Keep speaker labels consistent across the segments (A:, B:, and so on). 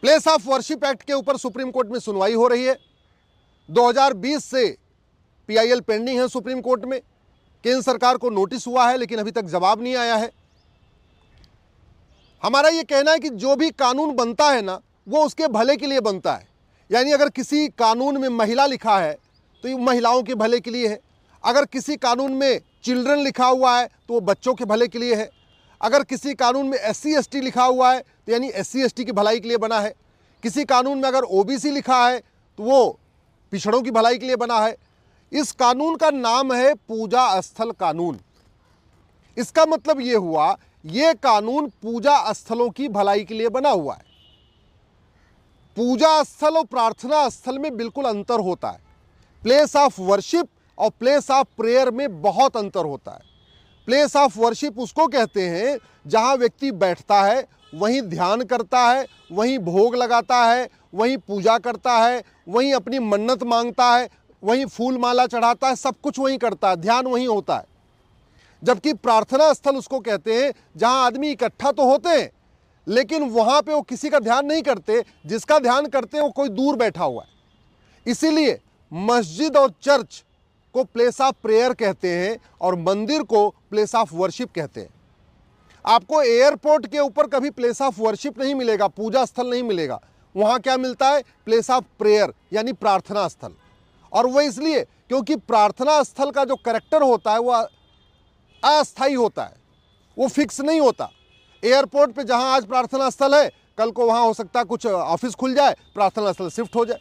A: Place of worship act के ऊपर supreme court में सुनवाई हो रही है। 2020 से पीआईएल पेंडिंग है सुप्रीम कोर्ट में। केंद्र सरकार को नोटिस हुआ है लेकिन अभी तक जवाब नहीं आया है। हमारा ये कहना है कि जो भी कानून बनता है ना, वो उसके भले के लिए बनता है। यानी अगर किसी कानून में महिला लिखा है तो ये महिलाओं के भले के लिए है। अगर किसी कानून में चिल्ड्रन लिखा हुआ है तो वो बच्चों के भले के लिए है। अगर किसी कानून में SC ST लिखा हुआ है तो यानी SC ST की भलाई के लिए बना है। किसी कानून में अगर OBC लिखा है तो वो पिछड़ों की भलाई के लिए बना है। इस कानून का नाम है पूजा स्थल कानून। इसका मतलब ये हुआ, ये कानून पूजा स्थलों की भलाई के लिए बना हुआ है। पूजा स्थल और प्रार्थना स्थल में बिल्कुल अंतर होता है। प्लेस ऑफ वर्शिप और प्लेस ऑफ प्रेयर में बहुत अंतर होता है। प्लेस ऑफ वर्शिप उसको कहते हैं जहां व्यक्ति बैठता है, वहीं ध्यान करता है, वहीं भोग लगाता है, वहीं पूजा करता है, वहीं अपनी मन्नत मांगता है, वहीं फूल माला चढ़ाता है, सब कुछ वहीं करता है, ध्यान वहीं होता है। जबकि प्रार्थना स्थल उसको कहते हैं जहां आदमी इकट्ठा तो होते हैं लेकिन वहां पे वो किसी का ध्यान नहीं करते। जिसका ध्यान करते हैं वो कोई दूर बैठा हुआ है। इसीलिए मस्जिद और चर्च को प्लेस ऑफ प्रेयर कहते हैं और मंदिर को प्लेस ऑफ वर्शिप कहते हैं। आपको एयरपोर्ट के ऊपर कभी प्लेस ऑफ वर्शिप नहीं मिलेगा, पूजा स्थल नहीं मिलेगा। वहां क्या मिलता है? प्लेस ऑफ प्रेयर यानी प्रार्थना स्थल। और वो इसलिए क्योंकि प्रार्थना स्थल का जो कैरेक्टर होता है वो अस्थायी होता है, वो फिक्स नहीं होता। एयरपोर्ट पे जहां आज प्रार्थना स्थल है, कल को वहां हो सकता है कुछ ऑफिस खुल जाए, प्रार्थना स्थल शिफ्ट हो जाए।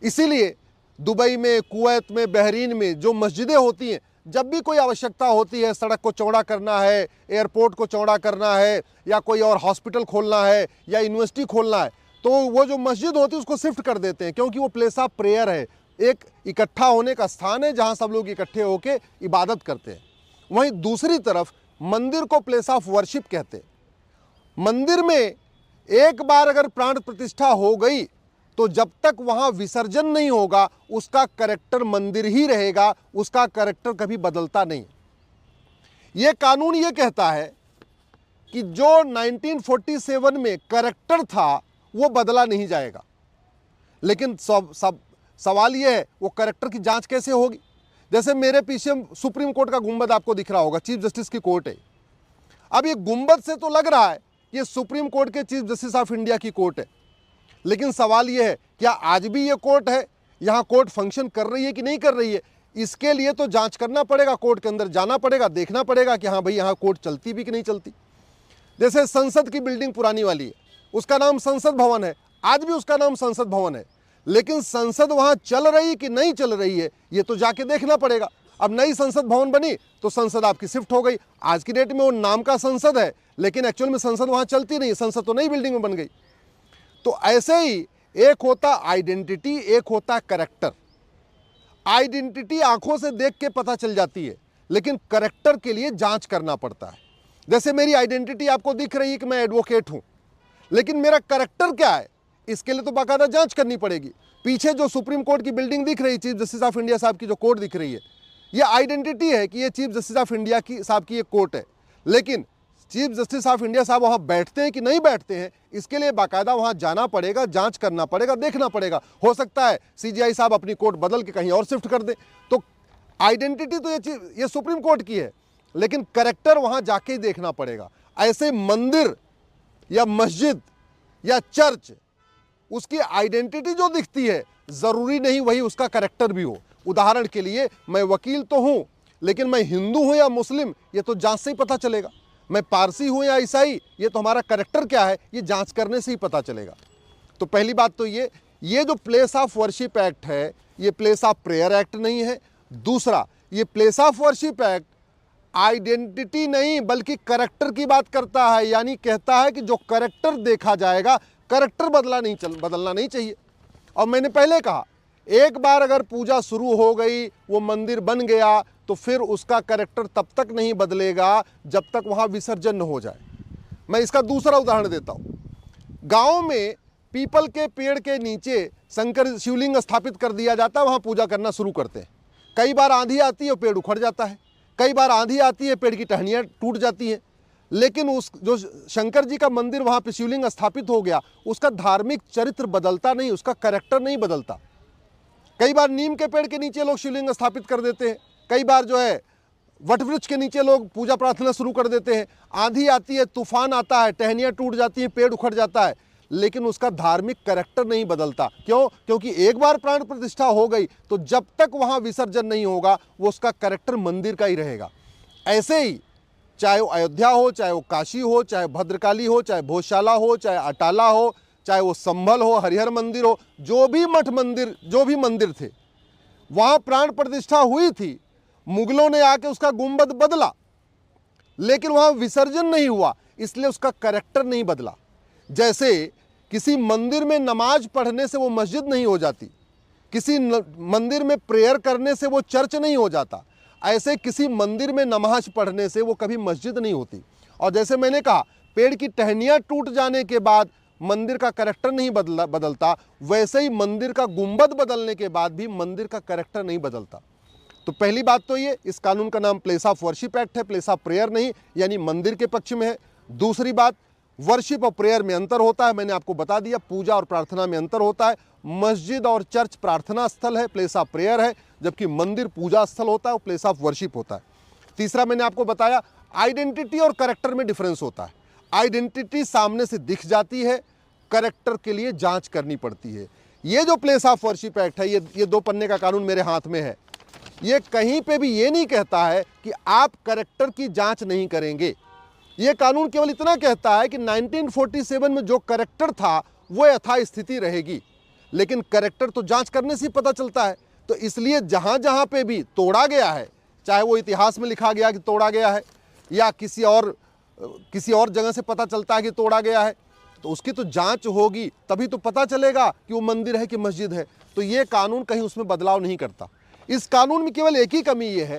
A: इसीलिए दुबई में, कुवैत में, बहरीन में जो मस्जिदें होती हैं, जब भी कोई आवश्यकता होती है, सड़क को चौड़ा करना है, एयरपोर्ट को चौड़ा करना है, या कोई और हॉस्पिटल खोलना है या यूनिवर्सिटी खोलना है, तो वो जो मस्जिद होती है उसको शिफ्ट कर देते हैं, क्योंकि वो प्लेस ऑफ प्रेयर है, एक इकट्ठा होने का स्थान है जहां सब लोग इकट्ठे होकर इबादत करते हैं। वहीं दूसरी तरफ मंदिर को प्लेस ऑफ वर्शिप कहते हैं। मंदिर में एक बार अगर प्राण प्रतिष्ठा हो गई तो जब तक वहां विसर्जन नहीं होगा उसका कैरेक्टर मंदिर ही रहेगा, उसका कैरेक्टर कभी बदलता नहीं। यह कानून यह कहता है कि जो 1947 में कैरेक्टर था वो बदला नहीं जाएगा। लेकिन सवाल यह है वो कैरेक्टर की जांच कैसे होगी? जैसे मेरे पीछे सुप्रीम कोर्ट का गुंबद आपको दिख रहा होगा, चीफ जस्टिस की कोर्ट है। अब ये गुंबद से तो लग रहा है ये सुप्रीम कोर्ट के चीफ जस्टिस ऑफ इंडिया की कोर्ट है, लेकिन सवाल ये है क्या आज भी ये कोर्ट है? यहाँ कोर्ट फंक्शन कर रही है कि नहीं कर रही है? इसके लिए तो जांच करना पड़ेगा, कोर्ट के अंदर जाना पड़ेगा, देखना पड़ेगा कि हाँ भाई यहाँ कोर्ट चलती भी कि नहीं चलती। जैसे संसद की बिल्डिंग पुरानी वाली है, उसका नाम संसद भवन है, आज भी उसका नाम संसद भवन है, लेकिन संसद वहाँ चल रही कि नहीं चल रही है ये तो जाके देखना पड़ेगा। अब नई संसद भवन बनी तो संसद आपकी शिफ्ट हो गई। आज की डेट में वो नाम का संसद है लेकिन एक्चुअल में संसद वहाँ चलती नहीं, संसद तो नई बिल्डिंग में बन गई। तो ऐसे ही एक होता आइडेंटिटी, एक होता कैरेक्टर। आइडेंटिटी आंखों से देख के पता चल जाती है लेकिन कैरेक्टर के लिए जांच करना पड़ता है। जैसे मेरी आइडेंटिटी आपको दिख रही है कि मैं एडवोकेट हूं, लेकिन मेरा कैरेक्टर क्या है इसके लिए तो बाकायदा जांच करनी पड़ेगी। पीछे जो सुप्रीम कोर्ट की बिल्डिंग दिख रही है, चीफ जस्टिस ऑफ इंडिया साहब की जो कोर्ट दिख रही है, ये आइडेंटिटी है कि ये चीफ जस्टिस ऑफ इंडिया की साहब की ये कोर्ट है। लेकिन चीफ जस्टिस ऑफ इंडिया साहब वहाँ बैठते हैं कि नहीं बैठते हैं इसके लिए बाकायदा वहाँ जाना पड़ेगा, जांच करना पड़ेगा, देखना पड़ेगा। हो सकता है CJI साहब अपनी कोर्ट बदल के कहीं और शिफ्ट कर दें। तो आइडेंटिटी तो ये सुप्रीम कोर्ट की है, लेकिन कैरेक्टर वहाँ जाके ही देखना पड़ेगा। ऐसे मंदिर या मस्जिद या चर्च, उसकी आइडेंटिटी जो दिखती है ज़रूरी नहीं वही उसका कैरेक्टर भी हो। उदाहरण के लिए मैं वकील तो हूँ लेकिन मैं हिंदू हूँ या मुस्लिम ये तो जांच से ही पता चलेगा। मैं पारसी हूँ या ईसाई ये तो हमारा कैरेक्टर क्या है ये जांच करने से ही पता चलेगा। तो पहली बात तो ये जो प्लेस ऑफ वर्शिप एक्ट है ये प्लेस ऑफ प्रेयर एक्ट नहीं है। दूसरा, ये place of worship act identity नहीं बल्कि कैरेक्टर की बात करता है, यानी कहता है कि जो कैरेक्टर देखा जाएगा, कैरेक्टर बदलना नहीं चाहिए। और मैंने पहले कहा एक बार अगर पूजा शुरू हो गई, वो मंदिर बन गया, तो फिर उसका कैरेक्टर तब तक नहीं बदलेगा जब तक वहाँ विसर्जन न हो जाए। मैं इसका दूसरा उदाहरण देता हूँ। गांव में पीपल के पेड़ के नीचे शंकर शिवलिंग स्थापित कर दिया जाता है, वहाँ पूजा करना शुरू करते हैं। कई बार आंधी आती है पेड़ उखड़ जाता है, कई बार आंधी आती है पेड़ की टहनियाँ टूट जाती हैं, लेकिन उस जो शंकर जी का मंदिर वहां पे शिवलिंग स्थापित हो गया, उसका धार्मिक चरित्र बदलता नहीं, उसका कैरेक्टर नहीं बदलता। कई बार नीम के पेड़ के नीचे लोग शिवलिंग स्थापित कर देते हैं, कई बार जो है वट वृक्ष के नीचे लोग पूजा प्रार्थना शुरू कर देते हैं। आंधी आती है, तूफान आता है, टहनियाँ टूट जाती हैं, पेड़ उखड़ जाता है, लेकिन उसका धार्मिक कैरेक्टर नहीं बदलता। क्यों? क्योंकि एक बार प्राण प्रतिष्ठा हो गई तो जब तक वहाँ विसर्जन नहीं होगा वो उसका कैरेक्टर मंदिर का ही रहेगा। ऐसे ही चाहे वो अयोध्या हो, चाहे वो काशी हो, चाहे भद्रकाली हो, चाहे भोजशाला हो, चाहे अटाला हो, चाहे वो संभल हो, हरिहर मंदिर हो, जो भी मठ मंदिर, जो भी मंदिर थे, वहाँ प्राण प्रतिष्ठा हुई थी, मुगलों ने आके उसका गुंबद बदला, लेकिन वहाँ विसर्जन नहीं हुआ, इसलिए उसका कैरेक्टर नहीं बदला। जैसे किसी मंदिर में नमाज पढ़ने से वो मस्जिद नहीं हो जाती, किसी मंदिर में प्रेयर करने से वो चर्च नहीं हो जाता, ऐसे किसी मंदिर में नमाज पढ़ने से वो कभी मस्जिद नहीं होती। और जैसे मैंने कहा, पेड़ की टहनियाँ टूट जाने के बाद मंदिर का कैरेक्टर नहीं बदलता, वैसे ही मंदिर का गुंबद बदलने के बाद भी मंदिर का कैरेक्टर नहीं बदलता। तो पहली बात तो ये, इस कानून का नाम प्लेस ऑफ वर्शिप एक्ट है, प्लेस ऑफ प्रेयर नहीं, यानी मंदिर के पक्ष में है। दूसरी बात, वर्शिप और प्रेयर में अंतर होता है, मैंने आपको बता दिया, पूजा और प्रार्थना में अंतर होता है। मस्जिद और चर्च प्रार्थना स्थल है, प्लेस ऑफ प्रेयर है, जबकि मंदिर पूजा स्थल होता है, वो प्लेस ऑफ वर्शिप होता है। तीसरा मैंने आपको बताया, आइडेंटिटी और करेक्टर में डिफरेंस होता है। आइडेंटिटी सामने से दिख जाती है, करेक्टर के लिए जांच करनी पड़ती है। ये जो प्लेस ऑफ वर्शिप एक्ट है, ये 2 पन्ने का कानून मेरे हाथ में है, ये कहीं पे भी ये नहीं कहता है कि आप करेक्टर की जांच नहीं करेंगे। ये कानून केवल इतना कहता है कि 1947 में जो करेक्टर था वो यथास्थिति रहेगी, लेकिन करेक्टर तो जांच करने से ही पता चलता है। तो इसलिए जहाँ जहाँ पे भी तोड़ा गया है, चाहे वो इतिहास में लिखा गया कि तोड़ा गया है, या किसी और जगह से पता चलता है कि तोड़ा गया है, तो उसकी तो जांच होगी, तभी तो पता चलेगा कि वो मंदिर है कि मस्जिद है। तो ये कानून कहीं उसमें बदलाव नहीं करता। इस कानून में केवल एक ही कमी ये है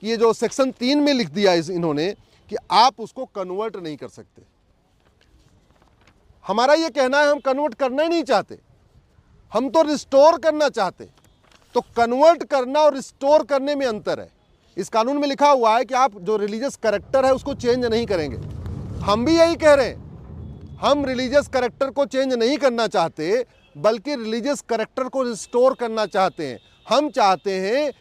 A: कि ये जो सेक्शन 3 में लिख दिया इन्होंने कि आप उसको कन्वर्ट नहीं कर सकते। हमारा ये कहना है, हम कन्वर्ट करना ही नहीं चाहते, हम तो रिस्टोर करना चाहते। तो कन्वर्ट करना और रिस्टोर करने में अंतर है। इस कानून में लिखा हुआ है कि आप जो रिलीजियस कैरेक्टर है उसको चेंज नहीं करेंगे। हम भी यही कह रहे हैं, हम रिलीजियस कैरेक्टर को चेंज नहीं करना चाहते, बल्कि रिलीजियस कैरेक्टर को रिस्टोर करना चाहते हैं। हम चाहते हैं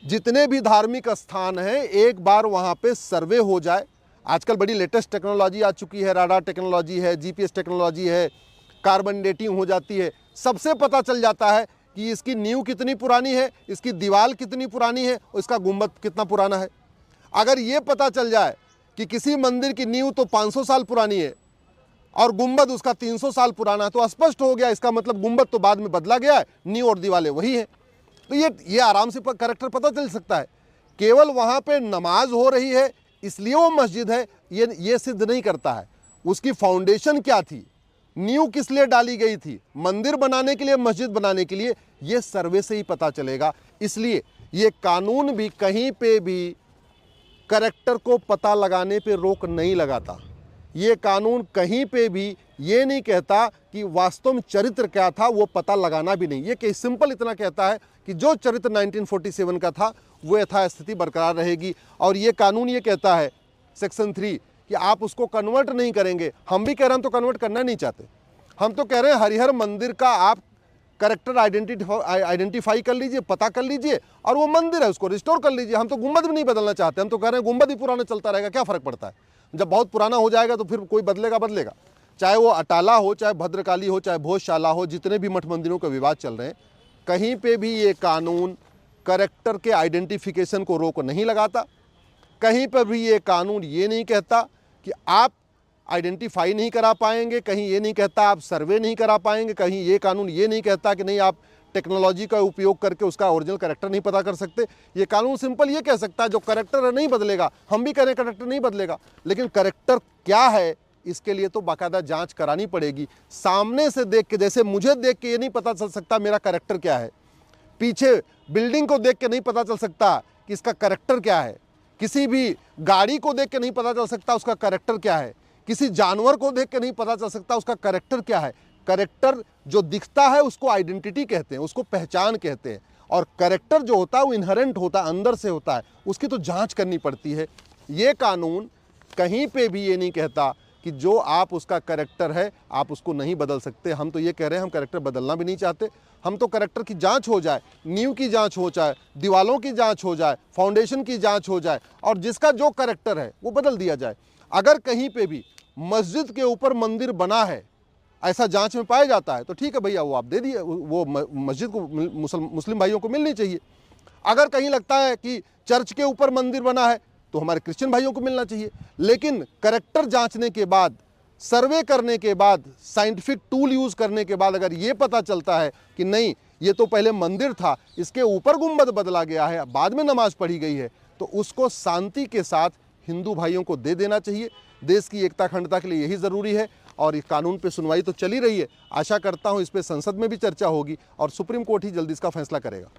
A: जितने भी धार्मिक स्थान हैं, एक बार वहाँ पे सर्वे हो जाए। आजकल बड़ी लेटेस्ट टेक्नोलॉजी आ चुकी है, राडार टेक्नोलॉजी है, जीपीएस टेक्नोलॉजी है, कार्बन डेटिंग हो जाती है, सबसे पता चल जाता है कि इसकी नींव कितनी पुरानी है, इसकी दीवार कितनी पुरानी है, और इसका गुंबद कितना पुराना है। अगर ये पता चल जाए कि किसी मंदिर की नींव तो 500 साल पुरानी है और गुंबद उसका 300 साल पुराना है, तो स्पष्ट हो गया, इसका मतलब गुंबद तो बाद में बदला गया है, नींव और दीवारें वही हैं। तो ये आराम से कैरेक्टर पता चल सकता है। केवल वहाँ पे नमाज हो रही है इसलिए वो मस्जिद है, ये सिद्ध नहीं करता है। उसकी फाउंडेशन क्या थी, नींव किस लिए डाली गई थी, मंदिर बनाने के लिए, मस्जिद बनाने के लिए, ये सर्वे से ही पता चलेगा। इसलिए ये कानून भी कहीं पे भी कैरेक्टर को पता लगाने पे रोक नहीं लगाता। ये कानून कहीं पे भी ये नहीं कहता कि वास्तव में चरित्र क्या था, वो पता लगाना भी नहीं। ये सिंपल इतना कहता है कि जो चरित्र 1947 का था वो यथास्थिति बरकरार रहेगी। और ये कानून ये कहता है सेक्शन 3 कि आप उसको कन्वर्ट नहीं करेंगे। हम भी कह रहे हैं, हम तो कन्वर्ट करना नहीं चाहते। हम तो कह रहे हैं हरिहर मंदिर का आप कैरेक्टर आइडेंटिफाई कर लीजिए, पता कर लीजिए, और वो मंदिर है उसको रिस्टोर कर लीजिए। हम तो गुंबद भी नहीं बदलना चाहते, हम तो कह रहे हैं गुंबद ही पुराना चलता रहेगा, क्या फ़र्क पड़ता है। जब बहुत पुराना हो जाएगा तो फिर कोई बदलेगा। चाहे वो अटाला हो, चाहे भद्रकाली हो, चाहे भोजशाला हो, जितने भी मठ मंदिरों के विवाद चल रहे हैं, कहीं पे भी ये कानून कैरेक्टर के आइडेंटिफिकेशन को रोक नहीं लगाता। कहीं पर भी ये कानून ये नहीं कहता कि आप आइडेंटिफाई नहीं करा पाएंगे, कहीं ये नहीं कहता आप सर्वे नहीं करा पाएंगे, कहीं ये कानून ये नहीं कहता कि नहीं आप टेक्नोलॉजी का उपयोग करके उसका ओरिजिनल कैरेक्टर नहीं पता कर सकते। ये कानून सिंपल ये कह सकता है जो कैरेक्टर है नहीं बदलेगा। हम भी कह रहे हैं कैरेक्टर नहीं बदलेगा, लेकिन कैरेक्टर क्या है इसके लिए तो बाकायदा जांच करानी पड़ेगी। सामने से देख के, जैसे मुझे देख के ये नहीं पता चल सकता मेरा कैरेक्टर क्या है, पीछे बिल्डिंग को देख के नहीं पता चल सकता कि इसका कैरेक्टर क्या है, किसी भी गाड़ी को देख के नहीं पता चल सकता उसका कैरेक्टर क्या है, किसी जानवर को देख के नहीं पता चल सकता उसका कैरेक्टर क्या है। कैरेक्टर जो दिखता है उसको आइडेंटिटी कहते हैं, उसको पहचान कहते हैं। और कैरेक्टर जो होता है वो इनहेरेंट होता है, अंदर से होता है, उसकी तो जांच करनी पड़ती है। ये कानून कहीं पे भी ये नहीं कहता कि जो आप उसका कैरेक्टर है आप उसको नहीं बदल सकते। हम तो ये कह रहे हैं हम कैरेक्टर बदलना भी नहीं चाहते। हम तो कैरेक्टर की जांच हो जाए, नींव की जांच हो जाए, दीवालों की जांच हो जाए, फाउंडेशन की जांच हो जाए और जिसका जो कैरेक्टर है वो बदल दिया जाए। अगर कहीं पे भी मस्जिद के ऊपर मंदिर बना है ऐसा जांच में पाया जाता है तो ठीक है भैया, वो आप दे दिए, वो मस्जिद को मुस्लिम भाइयों को मिलनी चाहिए। अगर कहीं लगता है कि चर्च के ऊपर मंदिर बना है तो हमारे क्रिश्चियन भाइयों को मिलना चाहिए। लेकिन कैरेक्टर जांचने के बाद, सर्वे करने के बाद, साइंटिफिक टूल यूज़ करने के बाद अगर ये पता चलता है कि नहीं ये तो पहले मंदिर था, इसके ऊपर गुंबद बदला गया है, बाद में नमाज पढ़ी गई है, तो उसको शांति के साथ हिंदू भाइयों को दे देना चाहिए। देश की एकता अखंडता के लिए यही ज़रूरी है। और इस कानून पे सुनवाई तो चली रही है, आशा करता हूँ इस पे संसद में भी चर्चा होगी और सुप्रीम कोर्ट ही जल्दी इसका फैसला करेगा।